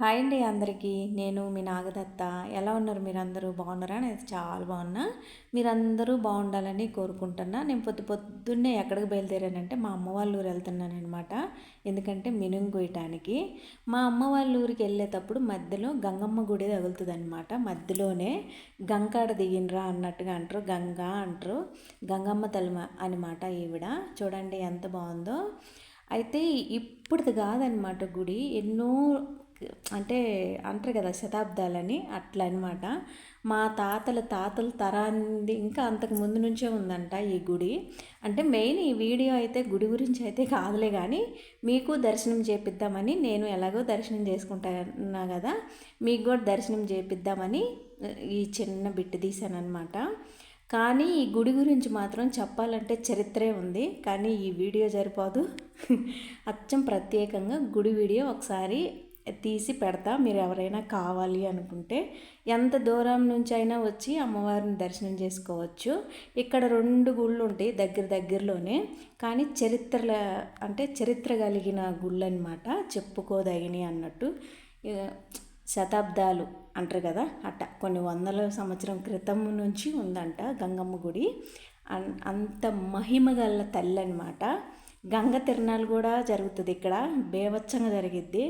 Hi అండి అందరికీ. నేను మీ నాగదత్త. ఎలా ఉన్నారు మీరందరూ? బాగున్నారా? నేను చాలా బాగున్నా. మీరందరూ బాగుండాలని కోరుకుంటున్నా. నేను పొద్దున్నే ఎక్కడికి బయలుదేరానంటే మా అమ్మ వాళ్ళ ఊరు వెళ్తున్నానమాట. ఎందుకంటే మినుము కొయ్యటానికి. మా అమ్మ వాళ్ళ ఊరికి వెళ్ళేటప్పుడు మధ్యలో గంగమ్మ గుడి తగులుతుందనమాట. మధ్యలోనే గంకాడ దిగినరా అన్నట్టుగా అంటారు. గంగా అంటారు. గంగమ్మ తల్లి అనమాట ఈవిడ. చూడండి ఎంత బాగుందో. అయితే ఇప్పుడుది కాదనమాట గుడి. ఎన్నో అంటే అంటారు కదా శతాబ్దాలని అట్లా అనమాట. మా తాతల తరాన్ని ఇంకా అంతకు ముందు నుంచే ఉందంట ఈ గుడి. అంటే మెయిన్ ఈ వీడియో అయితే గుడి గురించి అయితే కాదులే, కానీ మీకు దర్శనం చేపిద్దామని, నేను ఎలాగో దర్శనం చేసుకుంటున్నా కదా, మీకు కూడా దర్శనం చేపిద్దామని ఈ చిన్న బిట్టు తీశాను అనమాట. కానీ ఈ గుడి గురించి మాత్రం చెప్పాలంటే చరిత్రే ఉంది, కానీ ఈ వీడియో సరిపోదు. అచ్చం ప్రత్యేకంగా గుడి వీడియో ఒకసారి తీసి పెడతా, మీరు ఎవరైనా కావాలి అనుకుంటే. ఎంత దూరం నుంచి అయినా వచ్చి అమ్మవారిని దర్శనం చేసుకోవచ్చు. ఇక్కడ 2 గుళ్ళు ఉంటాయి దగ్గరలోనే, కానీ చరిత్ర కలిగిన గుళ్ళు అనమాట, చెప్పుకోదగినవి అన్నట్టు. శతాబ్దాలు అంటారు కదా, అట్ట కొన్ని వందల సంవత్సరం క్రితం నుంచి ఉందంట గంగమ్మ గుడి. అంత మహిమగల తల్లి అనమాట. గంగ తిరణాలు కూడా జరుగుతుంది ఇక్కడ, బేవచ్చంగా జరిగిద్ది.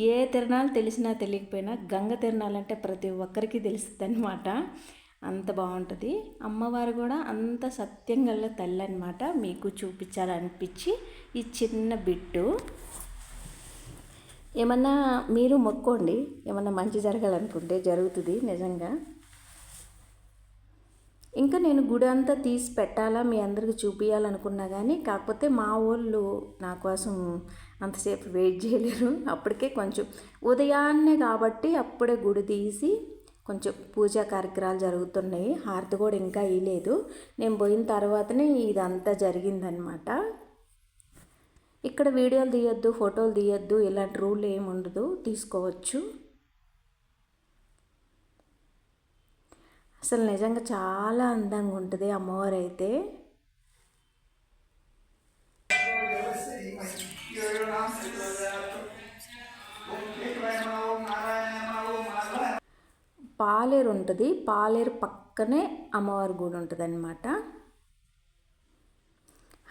ఏ తిరణాలు తెలిసినా తెలియకపోయినా గంగ తిరణాలు అంటే ప్రతి ఒక్కరికి తెలుస్తుంది అనమాట. అంత బాగుంటుంది. అమ్మవారు కూడా అంత సత్యం గల తల్లి అనమాట. మీకు చూపించాలనిపించి ఈ చిన్న బిట్టు. ఏమన్నా మీరు మొక్కోండి, ఏమన్నా మంచి జరగాలనుకుంటే జరుగుతుంది నిజంగా. ఇంకా నేను గుడి అంతా తీసి పెట్టాలా, మీ అందరికి చూపించాలనుకున్నా, కానీ కాకపోతే మా వాళ్ళు నా కోసం అంతసేపు వెయిట్ చేయలేరు. అప్పటికే కొంచెం ఉదయాన్నే కాబట్టి అప్పుడే గుడి తీసి కొంచెం పూజా కార్యక్రమాలు జరుగుతున్నాయి. హారతి కూడా ఇంకా ఇవ్వలేదు. నేను పోయిన తర్వాతనే ఇదంతా జరిగిందనమాట. ఇక్కడ వీడియోలు తీయొద్దు, ఫోటోలు తీయొద్దు, ఇలాంటి రూల్ ఏమి ఉండదు, తీసుకోవచ్చు. అసలు నిజంగా చాలా అందంగా ఉంటుంది అమ్మవారు అయితే. పాలేరు ఉంటుంది, పాలేరు పక్కనే అమ్మవారి గుడి ఉంటుంది అన్నమాట.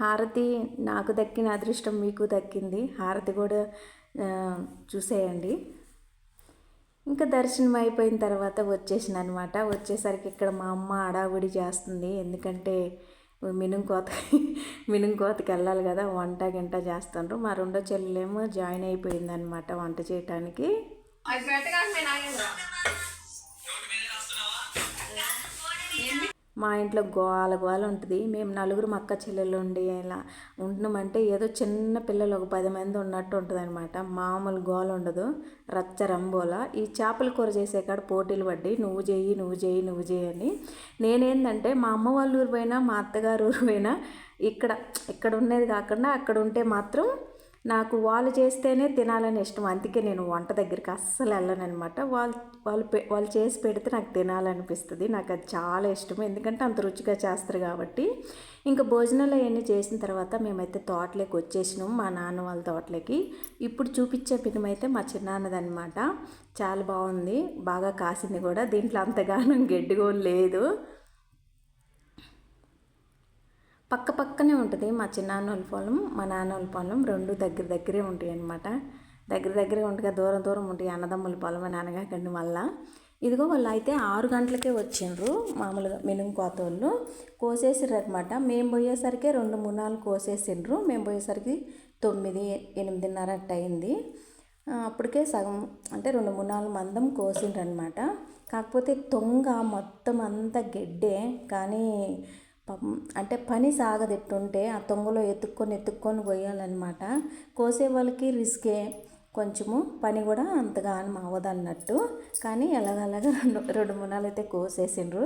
హారతి నాకు దక్కిన అదృష్టం మీకు దక్కింది, హారతి కూడా చూసేయండి. ఇంకా దర్శనం అయిపోయిన తర్వాత వచ్చేసిన అనమాట. వచ్చేసరికి ఇక్కడ మా అమ్మ హడావుడి చేస్తుంది, ఎందుకంటే మినుము కోతకి వెళ్ళాలి కదా, వంట గంట చేస్తుండ్రు. మా రెండో చెల్లెలేమో జాయిన్ అయిపోయిందనమాట వంట చేయటానికి. మా ఇంట్లో గోల ఉంటుంది. మేము 4 అక్క చెల్లెళ్ళు ఉండి ఇలా ఉంటున్నామంటే ఏదో చిన్న పిల్లలు ఒక 10 మంది ఉన్నట్టు ఉంటుంది అనమాట. మామూలు గోల ఉండదు, రచ్చ రంబోలా. ఈ చేపల కూర చేసే కాడ పోటీలు పడ్డి నువ్వు చేయి అని. నేనేందంటే మా అమ్మ వాళ్ళ ఊరు పోయినా, మా అత్తగారు ఊరు పోయినా, ఇక్కడ ఉండేది కాకుండా అక్కడ ఉంటే మాత్రం నాకు వాళ్ళు చేస్తేనే తినాలని ఇష్టం. అందుకే నేను వంట దగ్గరికి అస్సలు వెళ్ళనమాట. వాళ్ళు చేసి పెడితే నాకు తినాలనిపిస్తుంది. నాకు అది చాలా ఇష్టం, ఎందుకంటే అంత రుచిగా చేస్తారు కాబట్టి. ఇంకా భోజనాలు అవన్నీ చేసిన తర్వాత మేమైతే తోటలోకి వచ్చేసినాం, మా నాన్న వాళ్ళ తోటలోకి. ఇప్పుడు చూపించే పినమైతే మా చిన్నాన్నదనమాట. చాలా బాగుంది, బాగా కాసింది కూడా. దీంట్లో అంతగానం గడ్డి కూడా లేదు. పక్కనే ఉంటుంది మా చిన్నాన్నోళ్ళ పొలం, మా నాన్నోళ్ళ పొలం. 2 దగ్గరే ఉంటాయి అన్నమాట. దగ్గరే ఉంటాయి, దూరం ఉంటాయి. అన్నదమ్ముల పొలం అని అనగాకండి. మళ్ళీ ఇదిగో వాళ్ళు అయితే 6 గంటలకే వచ్చిండ్రు. మామూలుగా మినుము కోతోళ్ళు కోసేసారు అనమాట. మేము పోయేసరికి 2 3 కోసేసిండ్రు. మేము పోయేసరికి 9 8:30 అట్ట అయింది. అప్పటికే సగం అంటే 2 3 మందం కోసిండ్రు అనమాట. కాకపోతే తొంగ మొత్తం అంతా గడ్డే, కానీ అంటే పని సాగదెట్టుంటే ఆ తొంగలో ఎత్తుక్కొని పోయాలన్నమాట. కోసే వాళ్ళకి రిస్కే, కొంచెము పని కూడా అంతగా అవ్వదన్నట్టు. కానీ ఎలాగలాగా 2 3 అయితే కోసేసిండ్రు.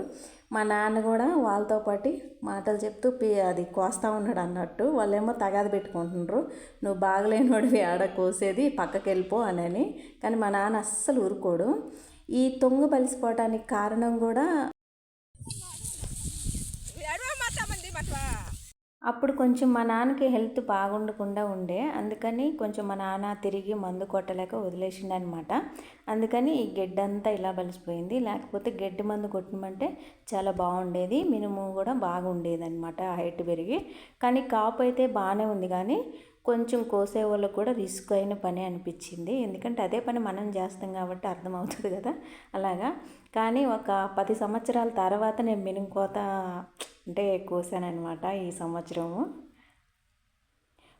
మా నాన్న కూడా వాళ్ళతో పాటు మాటలు చెప్తూ అది కోస్తా ఉన్నాడు అన్నట్టు. వాళ్ళేమో తగాద పెట్టుకుంటుండ్రు, నువ్వు బాగలేనివాడివి ఆడ కోసేది, పక్కకి వెళ్ళిపో అని. కానీ మా నాన్న అస్సలు ఊరుకోడు. ఈ తొంగ బలిసిపోవటానికి కారణం కూడా అప్పుడు కొంచెం మా నాన్నకి హెల్త్ బాగుండకుండా ఉండే, అందుకని కొంచెం మా నాన్న తిరిగి మందు కొట్టలేక వదిలేసిండనమాట. అందుకని ఈ గెడ్డంతా ఇలా బలిసిపోయింది. లేకపోతే గెడ్డి మందు కొట్టమంటే చాలా బాగుండేది, మినుము కూడా బాగుండేదన్నమాట హైట్ పెరిగి. కానీ కాపు అయితే బాగానే ఉంది, కానీ కొంచెం కోసే వాళ్ళకు కూడా రిస్క్ అయిన పని అనిపించింది. ఎందుకంటే అదే పని మనం చేస్తాం కాబట్టి అర్థమవుతుంది కదా అలాగా. కానీ ఒక 10 సంవత్సరాల తర్వాత నేను మినుము కోత అంటే కోసాననమాట ఈ సంవత్సరము.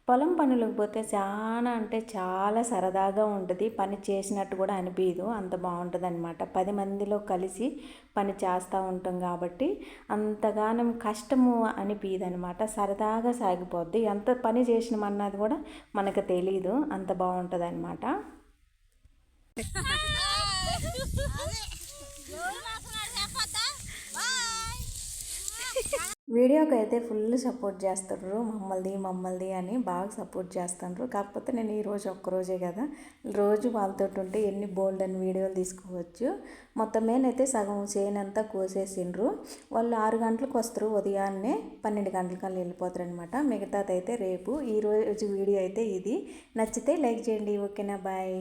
పొలం పనులకు పోతే చాలా అంటే చాలా సరదాగా ఉంటుంది, పని చేసినట్టు కూడా అనిపించదు, అంత బాగుంటుంది అనమాట. 10 మందిలో కలిసి పని చేస్తూ ఉంటాం కాబట్టి అంతగానం కష్టము అనిపించదు అనమాట, సరదాగా సాగిపోద్ది. ఎంత పని చేసినామన్నది కూడా మనకు తెలీదు, అంత బాగుంటుంది అనమాట. వీడియోకి అయితే ఫుల్ సపోర్ట్ చేస్తారు, మమ్మల్ది అని బాగా సపోర్ట్ చేస్తారు. కాకపోతే నేను ఈరోజు ఒక్కరోజే కదా, రోజు వాళ్ళతో ఉంటే ఎన్ని బోల్డ్ అని వీడియోలు తీసుకోవచ్చు. మొత్తం మేనైతే సగం చేనంతా కోసేసిండ్రు. వాళ్ళు 6 గంటలకు వస్తారు, ఉదయాన్నే 12 గంటలకల్లా వెళ్ళిపోతారు అనమాట. మిగతాదైతే రేపు. ఈరోజు వీడియో అయితే ఇది. నచ్చితే లైక్ చేయండి. ఓకేనా, బాయ్.